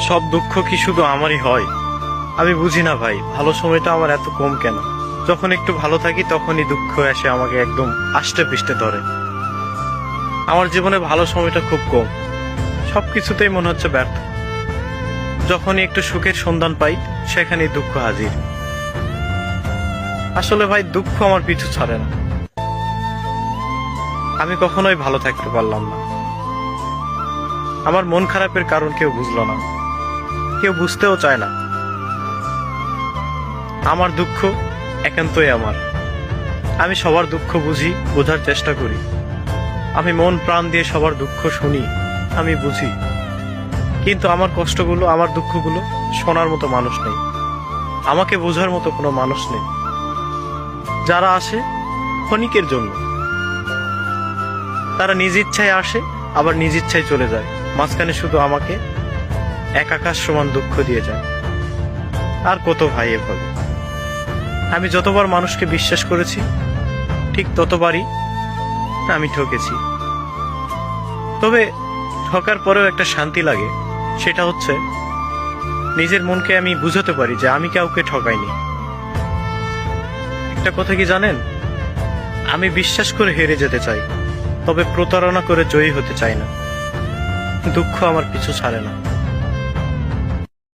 সব দুঃখ কি শুধু আমারই হয়? আমি বুঝি না ভাই, ভালো সময়টা আমার এত কম কেন? যখন একটু ভালো থাকি তখনই দুঃখ এসে আমাকে একদম আষ্টে পৃষ্ঠে ধরে। আমার জীবনে ভালো সময়টা খুব কম, সবকিছুতেই মনে হচ্ছে ব্যর্থ। যখনই একটু সুখের সন্ধান পাই সেখানেই দুঃখ হাজির। আসলে ভাই, দুঃখ আমার পিছু ছাড়ে না। আমি কখনোই ভালো থাকতে পারলাম না। আমার মন খারাপের কারণ কেউ বুঝলো না, কেউ বুঝতেও চায় না। আমার দুঃখ একান্তই আমার। আমি সবার দুঃখ বুঝি, বোঝার চেষ্টা করি। আমি মন প্রাণ দিয়ে সবার দুঃখ শুনি, আমি বুঝি। কিন্তু আমার কষ্টগুলো, আমার দুঃখগুলো শোনার মতো মানুষ নেই, আমাকে বোঝার মতো কোনো মানুষ নেই। যারা আসে ক্ষণিকের জন্য, তারা নিজ ইচ্ছায় আসে আবার নিজ ইচ্ছায় চলে যায়, মাঝখানে শুধু আমাকে এক আকাশ সমান দুঃখ দিয়ে যায়। আর কত ভাই এভাবে? আমি যতবার মানুষকে বিশ্বাস করেছি ঠিক ততবারই আমি ঠকেছি। তবে ঠকার পরেও একটা শান্তি লাগে, সেটা হচ্ছে নিজের মনকে আমি বুঝাতে পারি যে আমি কাউকে ঠকাইনি। একটা কথা কি জানেন, আমি বিশ্বাস করে হেরে যেতে চাই, তবে প্রতারণা করে জয়ী হতে চাই না। দুঃখ আমার পিছু ছাড়ে না।